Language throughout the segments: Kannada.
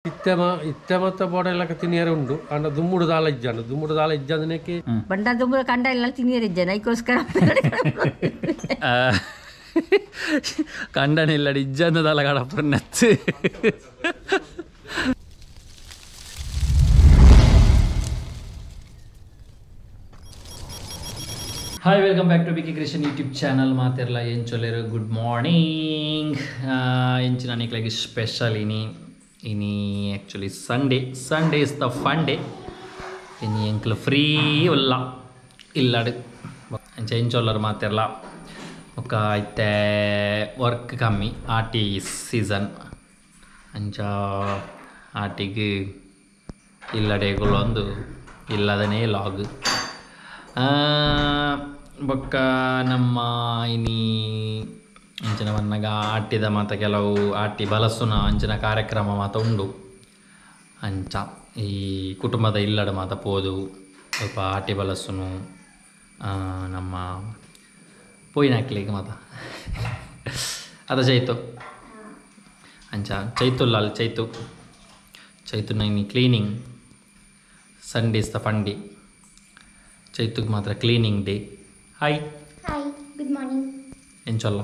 ಇತ್ತೆ ಬೋಡೆಲ್ಲ ತಿನಿಯರು ಉಂಡು ಅಂಡ ದುಮ್ಮುಡು ದಾಲ ಇಜ್ಜಂದನೇಕೆ ಬಂಡ ದುಮ್ಮುಡು ಕಂಡ ಎಲ್ಲ ತಿನಿಯರು ಇಜ್ಜನ ಐಕೋಸ್ಕರ ಕಂಡನಿಲ್ಲ ಇಜ್ಜಂದಲ್ಲ ಕಡಪುರ ನೆತ್ತು hi welcome back to bkcreation YouTube channel ಮಾತೆಲ್ಲ ಏನು ಚೊಲ್ಲೆರು ಗುಡ್ ಮಾರ್ನಿಂಗ್ ಎಂಚಿನ ನಿಕ್ಲಾಗಿ ಸ್ಪೆಷಲ್ ಇನಿ actually Sunday is the fun day ಇನಿ ಎಂಕ್ಲು ಫ್ರೀ ಇಲ್ಲಡು ಎಂಚ ಎಂಚೊಲ್ಲರು ಮಾತೆಲ್ಲ ಒಕ್ಕ ಐತೆ ವರ್ಕ್ ಕಮ್ಮಿ ಆಟಿ ಸೀಸನ್ ಅಂಚ ಆಟಿಗೆ ಇಲ್ಲಡೆಗಳೊಂದು ಇಲ್ಲದನೇ ಲಾಗ್ ಬೊಕ್ಕ ನಮ್ಮ ಇನಿ ಅಂಚನ ವನ್ನಗ ಆಟಿದ ಮಾತ ಕೆಲವು ಆಟಿ ಬಲಸುನ ಅಂಚನ ಕಾರ್ಯಕ್ರಮ ಮಾತ ಉಂಡು ಅಂಚ ಈ ಕುಟುಂಬದ ಇಲ್ಲಡ ಮಾತ ಪೋದು ಸ್ವಲ್ಪ ಆಟಿ ಬಲಸುನು ನಮ್ಮ ಪೋಯಿನಾಕ್ಲಿಗೆ ಮಾತ ಅದ ಚೈತು ಅಂಚ ಚೈತುಲ್ಲ ಅಲ್ಲಿ ಚೈತುನ ಇನಿ cleaning Sunday is the fun day ಚೈತುಗೆ ಮಾತ್ರ cleaning day hi good morning ಎಂಚೊಲ್ಲ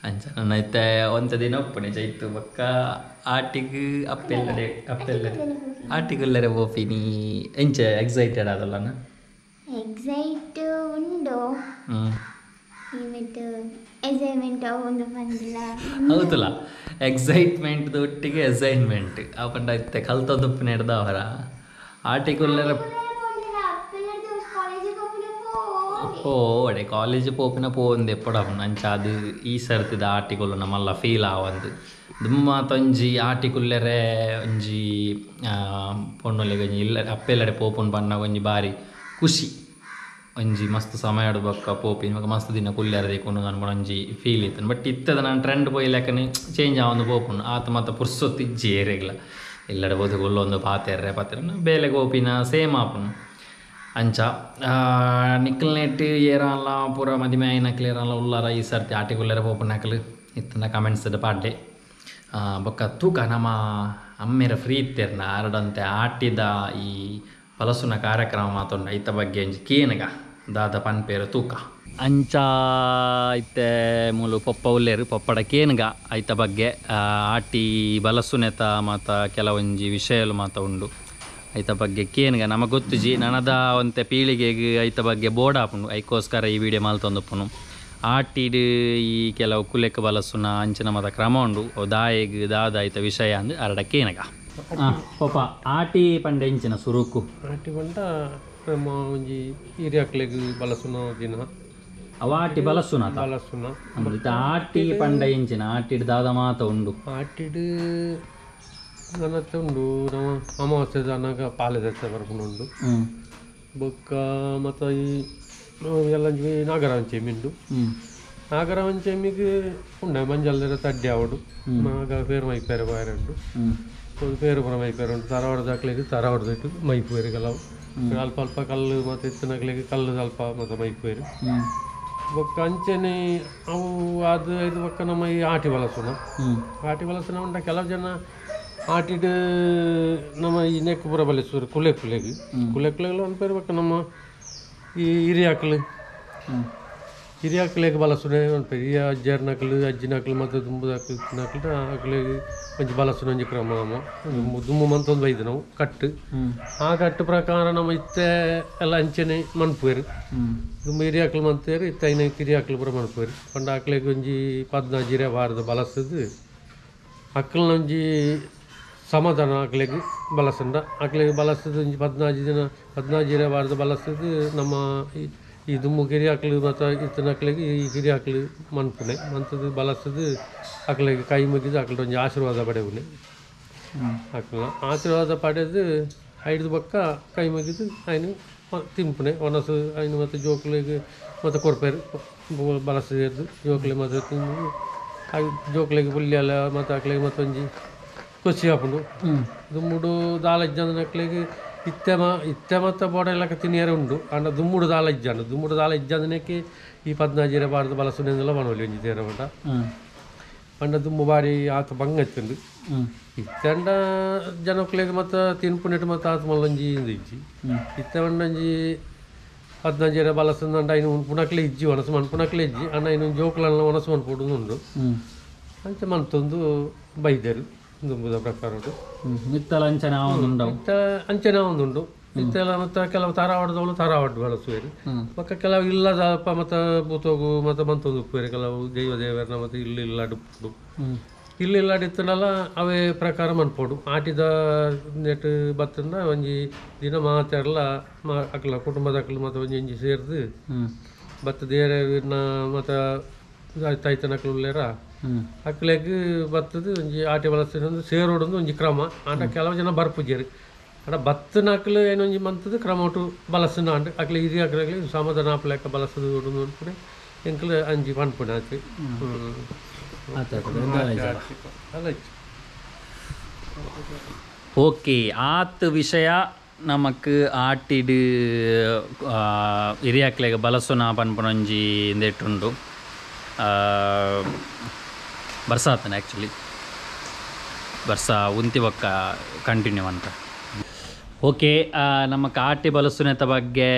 ಅಂಚ ನನ್ನೈತೆ ಒಂದು ದಿನ ಒಪ್ಪನೆ ಚೈತು ಬಕ್ಕ ಆಟಿಗೆ ಅಪ್ಪೆಲ್ಲಡೆ ಆಟಿಗುಲ್ಲರೆ ಓಪಿನಿ ಎಂಚ ಎಕ್ಸೈಟೆಡ್ ಆದಲ್ಲನ ಎಕ್ಸೈಟ್ ಉಂಡು ಎಸೈನ್ಮೆಂಟ್ ಒಂದು ಬಂದಿಲ್ಲ ಹೌದಲ್ಲ ಎಕ್ಸೈಟ್ಮೆಂಟ್ ಒಟ್ಟಿಗೆ ಅಸೈನ್ಮೆಂಟ್ ಆ ಪಂಡ ಐತೆ ಕಲ್ತದಪ್ಪು ನಡೆದ ಅವರ ಆಟಿಗುಲ್ಲರೆ ಅಡೆ ಕಾಲೇಜ್ ಪೋಪಿನ ಪೋಂದು ಎಪ್ಪಡಪ್ಪು ಅಂಚ ಅದು ಈ ಸರ್ತಿದ ಆಟಿಗಳು ನಮ್ಮಲ್ಲ ಫೀಲ್ ಆವಂದು ದುಮ್ಮ ತೊಂಜಿ ಆಟಿಗುಲ್ಲರೆ ಒಂಜಿ ಪೊಣ್ಣೊಲೆಗೆ ಒಂಜಿ ಇಲ್ಲ ಅಪ್ಪೆಲ್ಲಡೆ ಪೋಪುನ್ ಪನ್ನ ಒಂಜಿ ಬಾರಿ ಖುಷಿ ಒಂಜಿ ಮಸ್ತ್ ಸಮಯ ಆಡ್ಬೇಕ ಪೋಪಿ ಇವಾಗ ಮಸ್ತ್ ದಿನ ಕುಲ್ಲೆರ ದೇಕೊಂಡು ನಾನು ಒಂಜಿ ಫೀಲ್ ಇತ್ತು ಬಟ್ ಇತ್ತದ ನಾನು ಟ್ರೆಂಡ್ ಪೋಯಿ ಲೆಕ್ಕನೆ ಚೇಂಜ್ ಆವೊಂದು ಪೋಪುಂಡು ಆತ ಮತ್ತು ಪುರ್ಸೊತ್ತಿ ಜೇರೆಗ್ಲ ಇಲ್ಲಡೆ ಬೋದುಗೊಲ್ಲೊಂದು ಪಾತೆರ್ರೆ ಬೇಲೆಗೆ ಓಪಿನ ಸೇಮ್ ಆಪುನು ಅಂಚ ನಿಕ್ಕಲ್ನೆಟ್ಟು ಏರಲ್ಲ ಪೂರ ಮದಿಮೆ ಆಯ್ನಕ್ಲು ಏರಲ್ಲ ಉಲ್ಲಾರ ಈ ಸರ್ತಿ ಆಟಿಗುಲ್ಲರ ಪೋಪುನಕ್ಲು ಇತ್ತನ ಕಮೆಂಟ್ಸ್ ಪಾಡ್ಡೆ ಬೊಕ್ಕ ತೂಕ ನಮ್ಮ ಅಮ್ಮೆರ ಫ್ರೀ ಇತ್ತೇರ್ನ ಆರಡಂತೆ ಆಟಿದ ಈ ಪಲಸುನ ಕಾರ್ಯಕ್ರಮ ಮಾತೊಂಡು ಐತ ಬಗ್ಗೆ ಒಂಜಿ ಕೇನಗ ದಾದ ಪನ್ಪೇರು ತೂಕ ಅಂಚ ಐತೆ ಮೂಲು ಪೊಪ್ಪ ಉಲ್ಲೇರು ಪಪ್ಪಡ ಕೇನ್ಗ ಐತ ಬಗ್ಗೆ ಆಟಿ ಬಲಸುನೆತ ಮಾತ ಕೆಲವೊಂಜಿ ವಿಷಯಲು ಮಾತ ಉಂಡು ಐತ ಬಗ್ಗೆ ಕೇನ್ಗ ನಮಗೆ ಗೊತ್ತುಜಿ ನನದ ಒಂತೆ ಪೀಳಿಗೆಗೆ ಐತ ಬಗ್ಗೆ ಬೋರ್ಡ್ ಹಾಪುಂಡು ಐಕೋಸ್ಕರ ಈ ವಿಡಿಯೋ ಮಾಲ್ತೊಂದಪ್ಪುನು ಆಟಿಡ್ ಈ ಕೆಲವು ಕುಲೆಕ್ ಬಲಸುನ ಅಂಚಿನ ಮತ ಕ್ರಮ ಉಂಡು ದಾಯಗ್ ದಾದ ಐತ ವಿಷಯ ಅಂದು ಅರಡ ಕೇನಗ ಪಪ್ಪ ಆಟಿ ಪಂಡ ಎಂಚಿನ ಸುರುಕು ಆಟಿ ಪಂಡ ನಮ್ಮ ಒಂಜಿ ಹಿರಿಯಕ್ಲೆಗ್ ಬಲಸುನ ದಿನ ಅವ ಆಟಿ ಬಲಸುನ ಆಟಿ ಪಂಡ ಎಂಚಿನ ಆಟಿಡ್ ದಾದ ಮಾತ ಉಂಡು ಆಟಿಡ್ ನನ್ನತ್ತೆ ಉಂಡು ನಮ್ಮ ಅಮಾವಾಸ್ಯೆ ಅನ್ನಾಗ ಪಾಲೆದತ್ತೆ ಬರ್ಕೊಂಡು ಬೊಕ್ಕ ಮತ್ತು ಈ ಎಲ್ಲ ನಾಗರವಂಚೆಮಿಂಡು ನಾಗರವಂಚೆಮಿಗೆ ಉಂಡ ಮಂಜಲ್ದರ ತಡ್ಡಿ ಆವಡು ಆಗ ಪೇರು ಮೈಪೇರು ಬಾಯರುಂಡು ಪೇರು ಪುರ ಮೈಪೇರು ಉಂಟು ತರವಾಡದ ಹಾಕ್ಲಿಕ್ಕೆ ತರವಾಡದಿಟ್ಟು ಮೈಪೇರಿಗೆಲ್ಲವು ಅಲ್ಪ ಅಲ್ಪ ಕಲ್ಲು ಮತ್ತು ಎತ್ತಿನಾಗ್ಲಿಕ್ಕೆ ಕಲ್ಲು ಸ್ವಲ್ಪ ಮತ್ತು ಮೈಪೇರು ಬೊಕ್ಕ ಅಂಚೆನೆ ಅವು ಅದು ಇದು ಬೊಕ್ಕ ನಮ್ಮ ಈ ಆಟಿ ಬಲಸುನ ಉಂಟ ಕೆಲವು ಜನ ಆಟಿಡ್ ನಮ್ಮ ಈ ನೆಕ್ ಪುರ ಬಲಿಸುವರು ಕುಲೆಗ್ಲು ಅನ್ಪೇರ್ಬೇಕ ನಮ್ಮ ಈ ಹಿರಿಯಾಕ್ಲೆಗ್ ಬಲಸುನೆ ಅನ್ಪೇರು ಈ ಅಜ್ಜರ್ನಕ್ಲು ಅಜ್ಜಿನಕ್ಲು ಮತ್ತು ದುಂಬುದಾಕ್ಲು ಆಕ್ಲೆಗ್ ಒಂಜಿ ಬಲಸುನ ಒಂಜಿ ಕ್ರಮ ನಮ್ಮ ದುಂಬು ಮಂತೊಂದು ಬೈದು ನಾವು ಕಟ್ಟು ಆ ಕಟ್ಟು ಪ್ರಕಾರ ನಮ್ಮ ಇತ್ತೆ ಎಲ್ಲ ಅಂಚೆನೆ ಮನ್ಪೇರು ದುಂಬ ಹಿರಿಯಾಕ್ಲು ಮಂತೇರು ಇತ್ತ ಐನ ಹಿರಿಯಾಕ್ಲು ಪುರ ಮನ್ಪೇರು ಪಂಡ ಆಕ್ಲೆಗ್ ಒಂಜಿ 14 ವಾರದ ಬಲಸದು ಅಕ್ಕಲ್ನ ಒಂಜಿ ಸಮಾಧಾನ ಆಕ್ಲೆಗ್ ಬಲಸಂಡ ಆಕ್ಲೆಗ್ ಬಲಸದು ಒಂಜಿ 14 ವಾರದ ಬಲಸದು ನಮ್ಮ ಈ ದುಮ್ಮು ಗಿರಿಯಾಕ್ಲು ಮತ್ತು ಇತ್ತನಕ್ಲೆಗೆ ಈ ಗಿರಿಯಾಕ್ಲು ಮನ್ಪುನೆ ಮಂತದ್ದು ಬಲಸದು ಆಕ್ಲೆಗ್ ಕೈ ಮುಗಿದು ಆಕ್ಲ ಒಂಜಿ ಆಶೀರ್ವಾದ ಪಡೆವುನೆ ಆಕ್ಲ ಆಶೀರ್ವಾದ ಪಡೆದು ಐದು ಬೊಕ್ಕ ಕೈ ಮುಗಿದು ಐನು ತಿಂಪುನೆ ಒನಸು ಐನು ಮತ್ತು ಜೋಕ್ಲೆಗ್ ಮತ್ತು ಕೊರ್ಪೇರು ಬಲಸದು ಜೋಕ್ಲೆ ಮತ್ತು ತಿಂದು ಜೋಕ್ಲೆಗ್ ಪುಲ್ಯ ಎಲ್ಲ ಮತ್ತು ಆಕ್ಲೆಗ್ ಮತ್ತೊಂಜಿ ಖುಷಿ ಹಾಪುಂಡು ದುಮ್ಮುಡು ದಾಲ ಇಜ್ಜಂದನಕ್ಲೆಗ್ ಇತ್ತೆ ಮತ್ತು ಬೋಡೆಲ್ಲ ತಿನಿಯರು ಉಂಡು ಅಂಡ ದುಮ್ಮುಡು ದಾಲ ಇಜ್ಜಂದನೇಕೆ ಈ 14 ಬಾರದ ಬಲಸುನೆಲ್ಲ ಬನೋಲಿ ಒಂಜಿ ತೇರ ಮಟ ಪಂಡ ತುಂಬ ಬಾರಿ ಆತ ಬಂಗತ್ತಂಡು ಇತ್ತಂಡ ಜನಕ್ಲೆಗ್ ಮತ್ತು ತಿನ್ಪುನೆಟ್ ಮತ್ತು ಆತ ಮಲ್ಲೊಂಜಿ ಇಜ್ಜಿ ಇತ್ತ ಒಂಡೊಂಜಿ 15 ಬಲಸಂದಂಡ ಐನು ಪುನಕ್ಲೆ ಇಜ್ಜಿ ಒನಸು ಮನ್ಪುನಕ್ಲೆ ಇಜ್ಜಿ ಅಣ್ಣ ಇನ್ನು ಜೋಕುಲನ್ನ ಒನಸು ಮನ್ಪುಡುಂಡು ಅಂಚೆ ಮಂತೊಂದು ಬೈದರು ದುಂಬುದ ಪ್ರಕಾರ ಮಿತ್ತಲ ಅಂಚನೆ ಅಂಚನೆ ಒಂದುಂಡು ಇತ್ತೆಲ್ಲ ಮತ್ತು ಕೆಲವು ತಾರಾವಾಡದವಳು ತಾರಾವಾಡ ಬಳಸುವೇರು ಪಕ್ಕ ಕೆಲವು ಇಲ್ಲದಪ್ಪ ಮತ್ತು ಬೂತೋಗು ಮತ್ತು ಮಂತೊಂದು ಉಪ್ಪುವೇರು ಕೆಲವು ದೇವರನ್ನ ಮತ್ತು ಇಲ್ಲಿಲ್ಲಾಡುಪ್ಪುಡು ಇಲ್ಲಿಲ್ಲಾಡಿತ್ತನಲ್ಲ ಅವೇ ಪ್ರಕಾರ ಮನ್ಪೋಡು ಆಟಿದ ನೆಟ್ ಬತ್ತಂದ ಒಂಜಿ ದಿನ ಮಾತೆಲ್ಲ ಅಕ್ಕಲ ಕುಟುಂಬದ ಅಕ್ಕಲು ಮತ್ತು ಒಂಜಿ ಸೇರ್ದು ಬತ್ತ ದೇವರನ್ನ ಮತ್ತು ತೈತನಕ್ಕಲು ಉಳ್ಳೇರ ಅಕ್ಕಲೆಗ್ ಬತ್ತದು ಒಂಜಿ ಆಟಿ ಬಳಸಿನೊಂದು ಸೇರೋಡೊಂದು ಒಂಜಿ ಕ್ರಮ ಆಟ ಕೆಲವು ಜನ ಬರ್ಪುಜೇರು ಅಡ ಬತ್ತನಕ್ಕಲು ಏನೊಂಜಿ ಮಂತದ್ದು ಕ್ರಮ ಒಟ್ಟು ಬಲಸನ ಅಂಡ್ ಅಕ್ಲೆ ಹಿರಿಯ ಅಕ್ಲಾಗ್ಲಿ ಸಮಾಧಾನ ಆಪ್ಲೆಕ್ಕ ಬಲಸದು ನೋಡ್ಪುಣೆ ಎಂಕಲು ಅಂಜಿ ಪನ್ಪುಣೆ ಆಯ್ತು ಓಕೆ ಆತ್ ವಿಷಯ ನಮಕ್ ಆಟಿಡ್ ಹಿರಿಯಾಕ್ಲೆಗ್ ಬಲಸುನ ಪನ್ಪುನೊಂಜಿ ಇಂದೆಟ್ಟುಂಡು ಬರ್ಸಾತನೆ ಆ್ಯಕ್ಚುಲಿ ಬರ್ಸ ಉಂತಿ ಬೊಕ್ಕ ಕಂಟಿನ್ಯೂ ಅಂತ ಓಕೆ ನಮಕ್ ಆಟಿ ಬಲಸುನೆತ ಬಗ್ಗೆ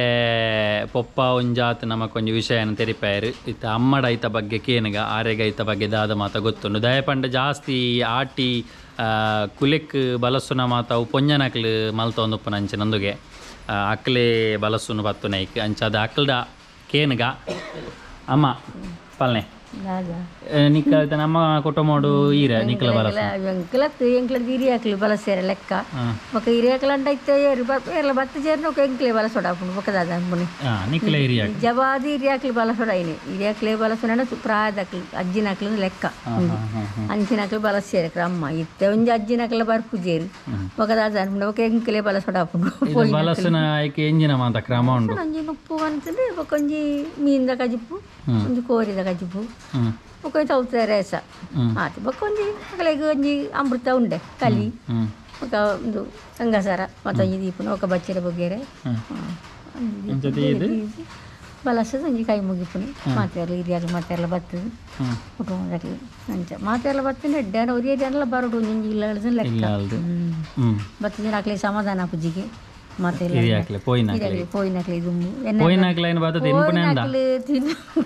ಪೊಪ್ಪ ಒಂಜಾತ್ ನಮಕೊಂಜಿ ವಿಷಯನ ತೆರಿಪಾಯರು ಇತ್ತ ಅಮ್ಮಡ ಐತ ಬಗ್ಗೆ ಕೇನಗ ಆರೆಗ ಐತ ಬಗ್ಗೆ ದಾದ ಮಾತ ಗೊತ್ತುಂಡು ದಯಪಂಡ ಜಾಸ್ತಿ ಆಟಿ ಕುಲೆಕ್ ಬಲಸುನ ಮಾತ ಅವು ಪೊಂಜನಕ್ಲು ಮಲ್ತೊಂದುಪ್ಪುನ ಅಂಚೆ ನಂದುಗೆ ಅಕ್ಲೆ ಬಲಸುನು ಬತ್ತುನೈಕ್ ಅಂಚದ ಅಕ್ಲ್ದ ಕೇನಗ ಅಮ್ಮ ಪಲ್ನೆ ನಿಕ್ಕ ನಮ್ಮ ಕುಟುಂಬಡು ಈರ ನಿಕ್ಕಲ ಬಲಸ ಎಂಕ್ಲತ್ತು ಎಂಕ್ಲದ್ದು ಹಿರಿಯಾಕ್ಲು ಬಲಸೇರ ಲೆಕ್ಕ ఒక ಹಿರಿಯಾಕ್ಲು ಅಂಡ ಇತ್ತೆ ಎಲ್ಲ ಬತ್ತ ಜೇರ್ನ ఒక ಎಂಕ್ಲೆ ಬಲಸೋಡಾಪುಂಡು ಬೊಕದಾದ ಅಂಬುನಿ ನಿಕ್ಕಲ ಹಿರಿಯಾಕ್ ಜವಾದಿ ಹಿರಿಯಾಕ್ಲು ಬಲಸೋಡಾಯಿನಿ ಹಿರಿಯಾಕ್ಲೆ ಬಲಸೋಣ ಪ್ರಾಯದಕ್ಲು ಅಜ್ಜಿನಕ್ಲು ಲೆಕ್ಕ ಅಂಚಿನಕ್ಲು ಬಲಸೇರ ಕ್ರಮ ಇತ್ತೆ ಒಂಜಿ ಅಜ್ಜಿನಕ್ಲ ಬರ್ಪುಜೇರು ಬೊಕದಾದ ಅಂಬುಂಡು ఒక ಎಂಕ್ಲೆ ಬಲಸೋಡಾಪುಂಡು ಬಲಸನ ಐಕೆ ಎಂಜಿನ ಮಾತ ಕ್ರಮ ಉಂಡು ಒಂಜಿ ಉಪ್ಪು ಅಂತಂದ್ರೆ ಬೊಕೊಂಜಿ ಮೀನ್ದ ಕಜಿಪು ಒಂಜಿ ಕೋರಿದ ಕಜಿಪು ಬೊಕೊಂಜಿ ತೌತ ರೇಸ ಆತು ಬೊಕೊಂಜಿ ಅಕಲೆಗ್ ಒಂಜಿ ಅಮೃತ ಉಂಡೆ ಕಲಿ ఒక ಒಂದು ಸಂಗಸರ ಮತ್ತೊಂಜಿ ದೀಪನ ఒక ಬಚ್ಚರ ಬೊಗ್ಗೆರೆ ಬಲಸದ ಒಂಜಿ ಕೈ ಮುಗಿಪುನಿ ಮಾತೆರ್ಲ ಹಿರಿಯಾಗ ಮಾತೆರ್ಲ ಬತ್ತದು ಕುಟುಂಬದಲ್ಲಿ ಅಂಚ ಮಾತೆರ್ಲ ಬತ್ತಂದ್ರೆ ಎಡ್ಡೆ ಒರಿ ಎಡ್ಡೆಲ್ಲ ಬರೋಡು ಒಂಜಿ ಇಲ್ಲ ಲೆಕ್ಕ ಬತ್ತದ ಅಕ್ಲೆ ಸಮಾಧಾನ ಪುಜಿಗೆ పోయినట్లే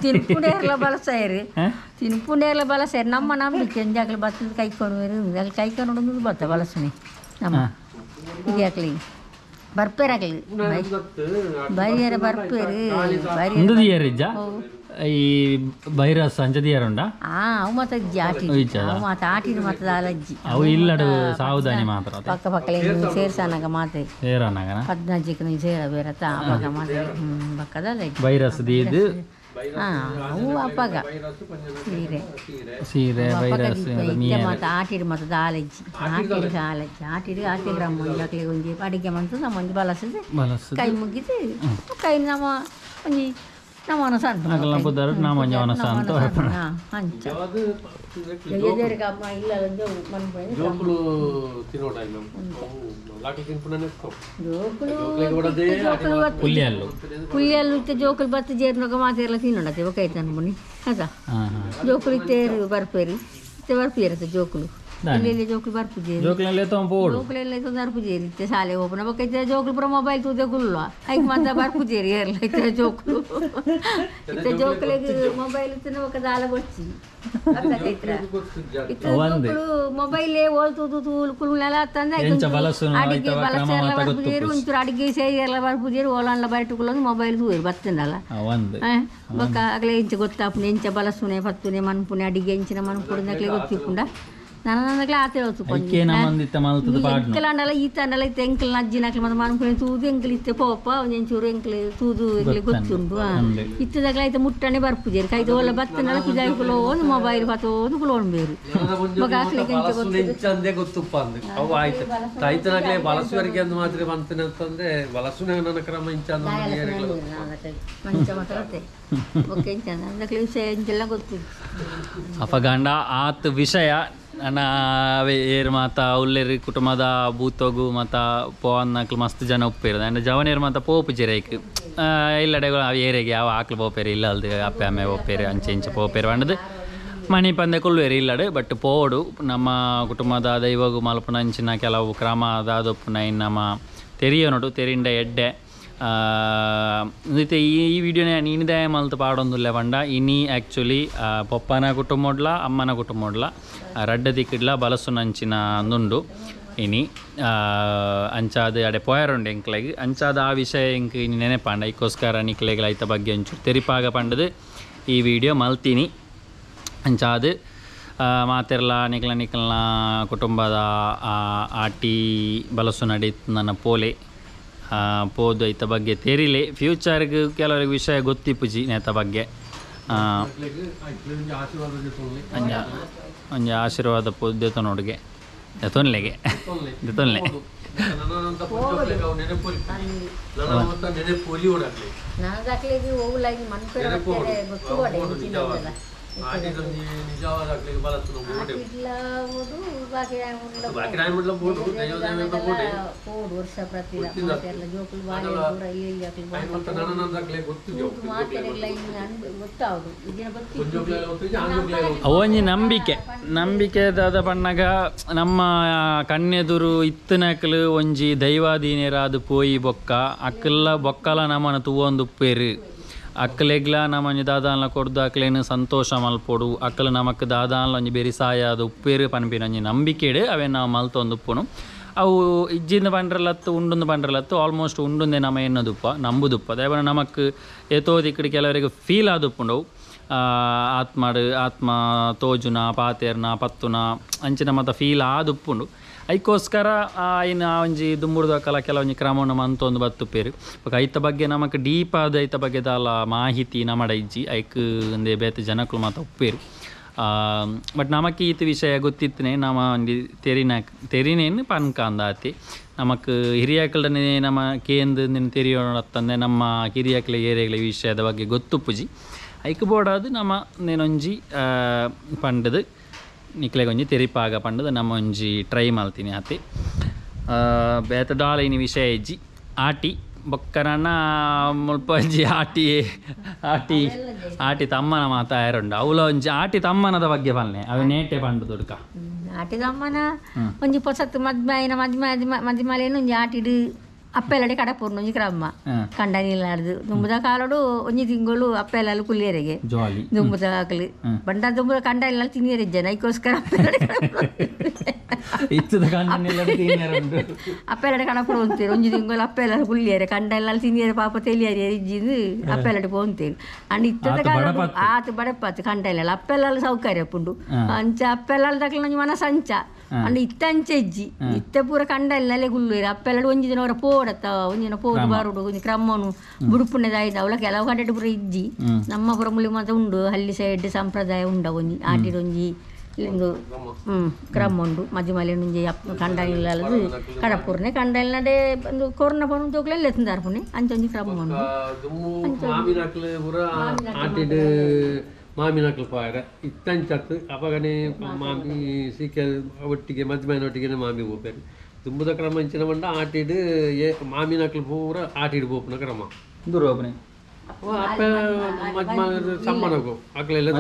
తినుపుండేర్ల బలసారు తినుపుండేర్ల బలసారు నమ్మ నమ్మికి ఎంజాకలు బతులు కైకొను కైకొను బత బలసుని నమ్మ ఇది అక్కలి ಬರ್ಪೇರಾಗಲಿ ಬರಿಯರ ಬರ್ಪೇರು ಈ ಬೈರಸ್ ಅಂಜದಿಯಾರುಂಡ ಅವು ಮತ್ತೆ ಆಟಿ ಅವು ಮತ್ತೆ ಆಟಿನ ಮತ್ತೆ ಅಲಜ್ಜಿ ಅವು ಇಲ್ಲಡು ಸಾವುದಾನಿ ಮಾತ್ರ ಪಕ್ಕ ಪಕ್ಕಲೆ ಸೇರ್ಸನಾಗ ಮಾತೆ ಸೇರನಾಗ 15ಕ್ಕೆ ನೀವು ಸೇರ ಬೇರತ್ತ ಅವಾಗ ಮಾತೆ ಪಕ್ಕದಲ್ಲ ಬೈರಸ್ ದೀದು ಅವು ಅಪ್ಪಗ ಸೀರೆ ಬೈರಸ್ ಮತ್ತೆ ಆಟಿಡ್ ಮತ್ತೆ ಆಲಜ್ಜಿ ಆಟಿಡ್ ರಮ್ಮ ಅಕ್ಲೆ ಒಂಜಿ ಅಡಿಗೆ ಮಂತು ನಮ್ಮ ಒಂಜಿ ಬಲಸದು ಕೈ ಮುಗಿದು ಕೈ ನಮ್ಮ ಒಂಜಿ ನಮ್ಮನ పుల్యాలు ఇస్తే జోకులు బతి చేరిన ఒక మాతేర్ల తినుండతే ఒక అయితే అనుకుని కదా జోకులు ఇత్తేరు బర్పేరు ఇస్తే బర్పేరు జోకులు జోకులు బర్పు జోకులు బర్పు చేరి ఇస్తే సాలే ఓపెన్ ఒకైతే జోకులు ఇప్పుడు మొబైల్ తూదే గుళ్ళ ఐదు మంది బర్పు చేరి అయితే జోకులు ఇస్తే జోకులకి మొబైల్ ఇస్తే ఒక దాలగొచ్చి జోకులు మొబైల్ ఓల్తులు ఎలా అడిగి బలసేర్ల బర్పు చేరు ఉంచురు అడిగి సేర్ల బర్పు చేరు ఓలాన్ల బయటకులో మొబైల్ తూరు బతుండాల ఒక అగలే ఇంచ ಗೊತ್ತಾಪುನೆ ಇಂಚ ಬಲಸುನೆ ಪತ್ತುನೆ ಮನ್ಪುನೆ ಅಡಿಗೆ ಇಂಚಿನ ಮನ್ಪುಡಿನ ಅಕ್ಲೆ ಗೊತ್ತಿಪ್ಪುಂಡ ನನಗೆ ಆತೆ ಎಂಕಲಂಡಲ ಈತಂಡಲ ಇತ್ತೆ ಎಂಕಲ್ ಅಜ್ಜಿನಕ್ಲೆ ಮತ್ತೆ ಮನ್ಪುನೆ ತೂದು ಎಂಕಲ್ ಇತ್ತೆ ಪೋಪ ಒಂಚೂರು ಎಂಕಲ್ ತೂದು ಎಂಕಲ್ ಗೊತ್ತುಂಡು ಇತ್ತದಾಗಲ ಐತೆ ಮುಟ್ಟನೆ ಬರ್ಪುಜೇರಿ ಕೈದು ಒಳ್ಳೆ ಬತ್ತನಲ್ಲ ಪಿದಾಯ್ಕುಲು ಒಂದು ಮೊಬೈಲ್ ಬತ್ತೋದು ಕುಲೋಣ್ ಬೇರು ಮಗ ಹಾಕ್ಲಿಕ್ಕೆ ಇಂಚಂದೆ ಗೊತ್ತುಪ್ಪ ಅಂದ್ ಅವು ಆಯ್ತು ರೈತನಾಗ್ಲೇ ಬಲಸುವರಿಗೆ ಅಂದ್ ಮಾತ್ರ ಬಂತನೆ ಅಂತಂದ್ರೆ ಬಲಸುನೆ ನನ್ನ ಕ್ರಮ ಇಂಚಂದ ಮಂಚ ಮಾತಾಡತ್ತೆ ಓಕೆ ಇಂಚಂದ ಅದಕ್ಕೆ ವಿಷಯ ಇಂಚೆಲ್ಲ ಗೊತ್ತು ಅಪಗಂಡ ಆತ್ ವಿಷಯ ನನ್ನ ಏರು ಮಾತ ಉಲ್ಲೇರಿ ಕುಟುಂಬದ ಬೂತೋಗು ಮತ್ತು ಪೋನ್ನಕ್ಲು ಮಸ್ತ್ ಜನ ಉಪ್ಪೇರು ಅಂಡ್ ಜವನೇರು ಮಾತ ಪೋಪು ಚಿರೈಕ್ ಇಲ್ಲಡೆ ಏರೆಗೆ ಯಾವ ಆಕ್ಲು ಪೋಪೇರು ಇಲ್ಲ ಅಲ್ದು ಅಪ್ಪೆ ಅಮ್ಮೆ ಪೋಪೇರು ಅಂಚೆ ಇಂಚೆ ಪೋಪೇರು ಅಂಡದು ಮಣಿ ಪಂದ್ಯಕ್ಕೂ ಇಲ್ಲಡೆ ಬಟ್ ಪೋಡು ನಮ್ಮ ಕುಟುಂಬದ ದೈವಗು ಮಲ್ಪನಂಚಿನ ಕೆಲವು ಕ್ರಮ ಅದಾದೊಪ್ಪುನ ಇನ್ನು ನಮ್ಮ ತೆರಿಯೋನಡು ತೆರಿಂಡ ಎಡ್ಡೆ ಮತ್ತೆ ಈ ವಿಡಿಯೋನ ನೀನಿದೆ ಮಲ್ತು ಪಾಡೊಂದುಲ್ಲೆ ಪಂಡ ಇನಿ ಆ್ಯಕ್ಚುಲಿ ಪಪ್ಪನ ಕುಟುಂಬಡ್ಲ ಅಮ್ಮನ ಕುಟುಂಬಡ್ಲ ರಡ್ಡ ದಿಕ್ಕಿಡ್ಲ ಬಲಸುನಂಚಿನ ನುಂಡು ಇನಿ ಅಂಚಾದ ಅಡೆ ಪೋಯರುಂಡು ಎಂಕ್ಲೆಗ್ ಅಂಚಾದ ಆ ವಿಷಯ ಎಂಕ್ ಇನಿ ನೆನೆಪಂಡ ಇಕ್ಕೋಸ್ಕರ ನಿಕ್ಲೆಗ್ಲ ಐತ ಬಗ್ಗೆ ಒಂಚೂರು ತೆರಿಪಾಗ ಪಂಡದು ಈ ವಿಡಿಯೋ ಮಲ್ತೀನಿ ಅಂಚಾದ ಮಾತೆರ್ಲ ನಿಕ್ಲನ ಕುಟುಂಬದ ಆಟಿ ಬಲಸು ನಡೀತು ನನ್ನ ಪೋಲೆ ಪೋದು ಐತ ಬಗ್ಗೆ ತೆರಿಲೆ ಫ್ಯೂಚರ್ಗೆ ಕೆಲವರಿಗೆ ವಿಷಯ ಗೊತ್ತಿಪ್ಪುಜಿ ನೇತ ಬಗ್ಗೆ ಒಂಜಿ ಆಶೀರ್ವಾದ ಪೋದ್ಯತ ನೋಡಿಗೆ ತೊನ್ಲೆಗೆ ತೊನ್ಲೆ ಅವೊಂಜಿ ನಂಬಿಕೆ ದಾದ ಪಣ್ಣಗ ನಮ್ಮ ಕಣ್ಣೆದುರು ಇತ್ತನಕಲು ಒಂಜಿ ದೈವಾಧೀನರಾದು ಪೋಯಿ ಬೊಕ್ಕ ಅಕ್ಕಲ್ಲ ಬೊಕ್ಕಲ ನಮ್ಮನ ತೂವೊಂದುಪ್ಪೇರು ಅಕ್ಕಲೆಗ್ಲ ನಮ್ಮಂಜಿ ದಾದಾನ್ಲ ಕೊಡ್ದು ಅಕ್ಲೇನು ಸಂತೋಷ ಮಲ್ಪೊಡು ಅಕ್ಕಲು ನಮಕ್ ದಾದಾನ್ಲ ಒಂಜಿ ಬೆರಿಸಾಯ ಅದು ಉಪ್ಪೇರು ಪನ್ಪಿನ ಒಂಜಿ ನಂಬಿಕೆಡು ಅವೇ ನಾವು ಮಲ್ತೊಂದುಪ್ಪುನು ಅವು ಇಜ್ಜಿಂದ ಪಂಡ್ರಲತ್ತು ಉಂಡುಂದು ಪಂಡ್ರಲತ್ತು ಆಲ್ಮೋಸ್ಟ್ ಉಂಡುಂದೆ ನಮ್ಮ ಎನ್ನದುಪ್ಪ ನಂಬುದುಪ್ಪ ಅದೇ ನಮಕ್ ಏತೋದಿಕ್ಕಡಿ ಕೆಲವರಿಗೆ ಫೀಲ್ ಆದುಪ್ಪುಂಡವು ಆತ್ಮ ತೋಜುನ ಪಾತೆರ್ನ ಪತ್ತುನ ಅಂಚಿನ ಮತ್ತು ಫೀಲ್ ಆದುಪ್ಪುಂಡು ಐಕೋಸ್ಕರ ಇನ್ನು ಒಂಜಿ ದುಂಬುಡ್ದಕ್ಕಲ ಕೆಲವೊಂಜಿ ಕ್ರಮವನ್ನು ಮಂತೊಂದು ಬತ್ತುಪ್ಪೇರು ಐತ ಬಗ್ಗೆ ನಮಕ್ ಡೀಪ್ ಆದ ಐತ ಬಗ್ಗೆ ದಾಲ ಮಾಹಿತಿ ನಮ್ಮಡ ಇಜ್ಜಿ ಐಕ್ ಒಂದೇ ಬೇತೆ ಜನಕ್ಕಳು ಮಾತ ಉಪ್ಪೇರು ಬಟ್ ನಮಕ್ ಈತ ವಿಷಯ ಗೊತ್ತಿತ್ತನೆ ನಮ್ಮ ಒಂದಿ ತೆರಿನೇನು ಪನ್ಕ ಅಂದಾತಿ ನಮಕ್ ಹಿರಿಯಾಕಳನೆ ನಮ್ಮ ಕೇಂದ್ರ ತೆರಿಯೋಣತ್ತಂದೆ ನಮ್ಮ ಹಿರಿಯಾಕಳ ಏರಿಯಾಗಳ ವಿಷಯದ ಬಗ್ಗೆ ಗೊತ್ತುಪ್ಪುಜಿ ಐಕ್ ಬೋಡಾದು ನಮ್ಮ ನೇನೊಂಜಿ ಪಂಡದು ನಿಕ್ಲೆಗೆ ಒಂಜಿ ತೆರಿಪಾಗ ಪಂಡದು ನಮ್ಮ ಒಂಜಿ ಟ್ರೈ ಮಲ್ತೀನಿ ಆತಿ ಬೇತ ದಾಲ ಇನಿ ವಿಷಯ ಇಜ್ಜಿ ಆಟಿ ಬೊಕ್ಕರನ ಮುಲ್ಪ ಒಂಜಿ ಆಟಿ ತಮ್ಮನ ಮಾತಾಯರುಂಡು ಅವಳ ಒಂಜಿ ಆಟಿ ತಮ್ಮನದ ಬಗ್ಗೆ ಪಲ್ಲೆ ಅವು ನೇಟೆ ಪಂಡು ದೊಡ್ಕ ಆಟಿ ತಮ್ಮನ ಒಂಜಿ ಪೊಸತ್ತು ಮದ್ಮೇಲೇನು ಒಂಜಿ ಆಟಿಡು ಅಪ್ಪೆಲ್ಲಡೆ ಕಡಪುರ್ನು ಒಂಜಿ ಕ್ರಮ ಕಂಡನಿಲ್ಲಾರ್ದು ದುಂಬುದ ಕಾಲಡು ಒಂಜಿ ತಿಂಗಳು ಅಪ್ಪೆಲ್ಲ ಕುಲ್ಲಿಯರೆಗೆ ದುಂಬುದ ಹಾಕಲಿ ಬಂಡ ದುಂಬುದ ಕಂಡನಿಲ್ಲ ತಿನ್ನಿಯರಿಜ್ಜನ ಐಕೋಸ್ಕರ ಅಪ್ಪೆಲ್ಲಡೆ ಕಡಪುರ ಅಂತೀರಿ ಒಂಜಿ ತಿಂಗಳು ಅಪ್ಪೆಲ್ಲ ಕುಲ್ಲಿಯರೆ ಕಂಡನಿಲ್ಲ ತಿನ್ನಿಯರೆ ಪಾಪ ತೆಲಿಯರಿ ಇಜ್ಜಿದು ಅಪ್ಪೆಲ್ಲಡೆ ಪೋಂತೀರಿ ಅಂಡ್ ಇತ್ತದ ಕಾಲ ಆತು ಬಡಪತ್ತು ಕಂಡನಿಲ್ಲ ಅಪ್ಪೆಲ್ಲ ಸೌಕರ್ಯ ಪುಂಡು ಅಂಚ ಅಪ್ಪೆಲ್ಲ ತಕ್ಲ ಒಂಜಿ ಮನ ಸಂಚ ಅಂಡ್ ಇತ್ತಂಚೆ ಇಜ್ಜಿ ಇತ್ತ ಪೂರ ಕಂಡನಿಲ್ಲೇ ಕುಲ್ಲುಯರು ಅಪ್ಪೆಲ್ಲ ಒಂಜಿ ದಿನ ಅವರ ಪೋಡತ್ತ ಒಂಜಿನ ಪೋದು ಬಾರುಡು ಒಂಜಿ ಕ್ರಮನು ಬುಡುಪುಣ್ಣದಾಯ್ದ ಅವಳ ಕೆಲವು ಕಡೆ ಪೂರ ಇಜ್ಜಿ ನಮ್ಮ ಪುರ ಮುಳಿ ಮಾತ ಉಂಡು ಹಳ್ಳಿ ಸೈಡ್ ಸಂಪ್ರದಾಯ ಉಂಡ ಒಂಜಿ ಆಟಿಡೊಂಜಿ ಒಂದು ಕ್ರಮ ಉಂಡು ಮಧ್ಯ ಮಲೆ ಒಂಜಿ ಕಂಡನಿಲ್ಲದು ಕಡಪುರ್ನೆ ಕಂಡನಿಲ್ಲಡೆ ಒಂದು ಕೊರೋನಾ ಪೋನು ತೋಕ್ಲೆಲ್ಲ ಎತ್ತಂದಾರ್ಪುನೆ ಅಂಚೊಂಜಿ ಕ್ರಮ ಉಂಡು ಮಾಮಿನಕ್ಲು ಪಾಯರ ಇತ್ತಂಚತ್ತು ಅಪಗನೆ ಮಾಮಿ ಸೀಕೆ ಒಟ್ಟಿಗೆ ಮದ್ಮೇನೊಟ್ಟಿಗೆ ಮಾಮಿ ಹೋಗ್ಬೇಕು ತುಂಬುದ ಕ್ರಮ ಇಂಚಿನ ಬಂಡ ಆಟಿಡು ಮಾಮಿನಕ್ಲು ಪೂರ ಆಟಿಡು ಬೋಪುನ ಕ್ರಮ ದೂರೋಪನೆ ಅಪ್ಪ ಸಮ್ಮನಗು ಅಕ್ಲೆಲ್ಲ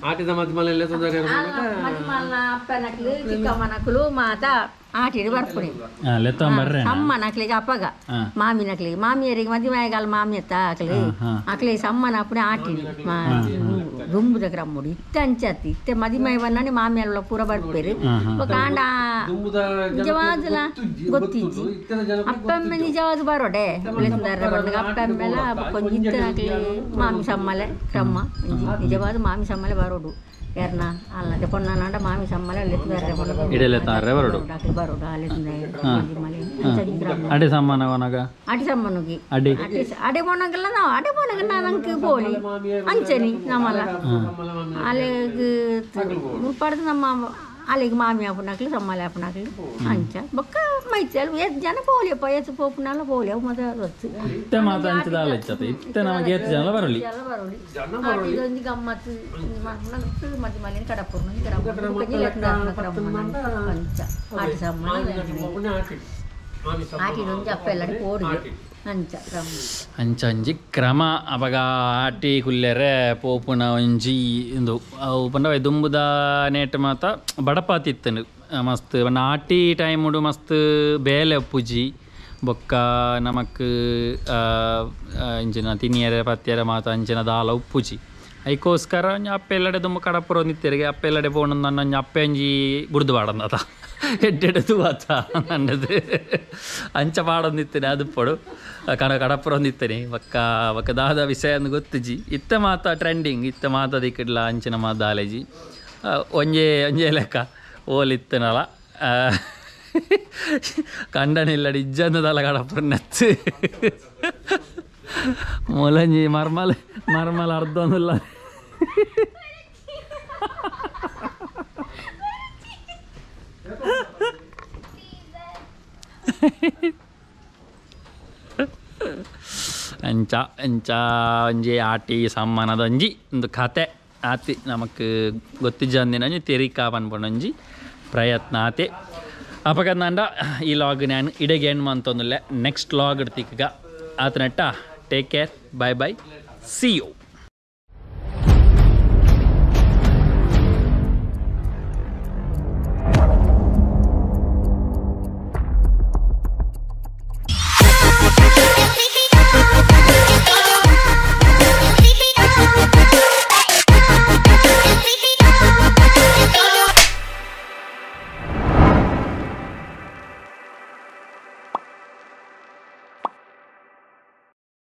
ಆಟಿದ ಮದ್ಮಲೆಲ್ಲ ತೊಂದರೆ ಚಿಕ್ಕಮ್ಮನಕ್ಲು ಮಾತ ಆಟಿಡು ಬರ್ಪುಣಿ ಸಮ್ಮನಕ್ಲಿಗೆ ಅಪ್ಪಗ ಮಾಮಿನಕ್ಲಿಗೆ ಮಾಮಿಯರಿಗೆ ಮದುವೆ ಆಗಲ್ಲ ಮಾಮಿ ಅತ್ತ ಆಕ್ಲಿ ಆಕ್ಲಿಗೆ ಸಮ್ಮನ ಅಪ್ಪನೆ ಆಟಿಡು ದುಂಬುದ ಕ್ರಮುಡು ಇತ್ತಂಚತ್ತಿ ಇತ್ತೆ ಮದುವೆ ಬನ್ನನೆ ಮಾಮಿ ಅಲ್ಲ ಪೂರ ಬರ್ಪೇರು ಕಾಂಡ ನಿಜವಾದಲ್ಲ ಗೊತ್ತಿಜ್ಜಿ ಅಪ್ಪಮ್ಮೆ ನಿಜವಾದ ಬರೋಡೆ ಅಪ್ಪಮ್ಮೆಲ್ಲ ಕೊಂಜಿತ್ತನಾಕ್ಲಿ ಮಾಮಿ ಸಮ್ಮಲೆ ಕ್ರಮ ನಿಜವಾದ ಮಾಮಿ ಸಮ್ಮಲೆ ಬರೋಡು ಯಾರನ್ನ ಅಲ್ಲದೆ ಪೊಣ್ಣನಾಂಡ ಮಾಮಿ ಸಮ್ಮಲೆ ಬರೋಡು ಅಡೆ ಸಮ್ಮನವನಗ ಅಡಿ ಸಮ್ಮನುಗಿ ಅಡೆ ಪೊಣ್ಣಗಲ್ಲ ನಾವು ಅಡೆ ಪೊಣ್ಣಗ ನಂಗೆ ಬೋಲಿ ಅಂಚನಿ ನಮ್ಮಲ್ಲ ಅಲ್ಲಿಗೆ ಪಡೆದು ನಮ್ಮ ಅಲ್ಲಿಗೆ ಮಾಮಿ ಆಪುನಾಕ್ಲಿ ಸಮ್ಮಲೆ ಆಪುನಾಕ್ಲಿ ಅಂಚ ಬೊಕ್ಕ ಮೈಚಲ್ ಎತ್ ಜನ ಪೋಲಿಯಪ್ಪ ಎತ್ತು ಪೋಪುನಲ್ಲ ಪೋಲಿ ಅವು ಮತ್ತೆ ಗೊತ್ತು ಇತ್ತೆ ಮಾತು ಅಂಚದಾಲ ಇಚ್ಚತೆ ಇತ್ತೆ ನಮಗೆ ಎತ್ತು ಜನ ಬರಲಿ ಇದೊಂದು ಗಮ್ಮತ್ತು ಮಧ್ಯ ಮಲ್ಲಿನ ಕಡಪುರ್ನ ಅಂಚ ಆಟಿ ಸಮ್ಮಲೆ ಆಟಿನೊಂದು ಅಪ್ಪ ಎಲ್ಲರೂ ಪೋಡಿಗೆ ಅಂಚ ಒಂಜಿ ಕ್ರಮ ಅಪಗ ಆಟಿ ಕುಲ್ಲೆರೆ ಪೋಪುನ ಒಂಜಿ ಇಂದು ಅವು ಪಂಡ ದುಂಬುದ ನೇಟ್ ಮಾತ ಬಡಪಾತಿತ್ತನು ಮಸ್ತ್ ಪಂಡ ಆಟಿ ಟೈಮುಡು ಮಸ್ತ್ ಬೇಲೆ ಉಪ್ಪುಜಿ ಬೊಕ್ಕ ನಮಕ್ ಇಂಚಿನ ತಿನಿಯರೆ ಪತ್ಯರೆ ಮಾತ ಅಂಚಿನ ದಾಲ ಉಪ್ಪುಜಿ ಅದಕ್ಕೋಸ್ಕರ ಒಂಜಿ ಅಪ್ಪ ಎಲ್ಲಡೆ ತುಂಬ ಕಡಪುರ ನಿತ್ತೆರಿಗೆ ಅಪ್ಪ ಎಲ್ಲಡೆ ಪೋಣ ನನ್ನ ಒಂಜಿ ಅಪ್ಪ ಒಂಜಿ ಬುಡ್ದು ಪಾಡಂದತ ಎಡ್ಡೆಡೆ ತೂವತ್ತ ನನ್ನದು ಅಂಚ ಪಾಡೊಂದು ನಿತ್ತೇನೆ ಅದು ಪಡು ಕಡಪುರ ನಿತ್ತೇನೆ ಬಕ್ಕ ದಾದ ವಿಷಯ ಅಂದು ಗೊತ್ತುಜಿ ಇತ್ತ ಮಾತ ಟ್ರೆಂಡಿಂಗ್ ಇತ್ತ ಮಾತ ದಿಕ್ಕಿಡ್ಲ ಅಂಚಿನ ಮಾತ ದಾಲೇಜಿ ಒಂಜೇ ಲೆಕ್ಕ ಓಲಿತ್ತನಲ್ಲ ಕಂಡನಿಲ್ಲಡಿ ಇಜ್ಜಂದದಲ್ಲ ಕಡಪುರ ನೆತ್ತು ಮೊಲಂಜಿ ಮರ್ಮಲ್ ಅರ್ಧೊಂದಿಲ್ಲ ಅಂಚ ಒಂಜಿ ಆಟಿ ಸಮ್ಮಾನದ ಒಂಜಿ ಒಂದು ಕತೆ ಆತಿ ನಮಕ್ ಗೊತ್ತಿಜ್ಜಂದಿನ ಒಂಜಿ ತೆರಿಕಾ ಪನ್ಪೊಂಡೊಂಜಿ ಪ್ರಯತ್ನ ಆತೆ ಅಪಕಂದ ಈ ಲಾಗ್ ನಾನು ಇಡೆಗೆ ಹೆಣ್ಣು ಅಂತಂದಿಲ್ಲ ನೆಕ್ಸ್ಟ್ ಲಾಗ್ ಇಡ್ತಿಗ ಆತನಟ್ಟ take care bye see you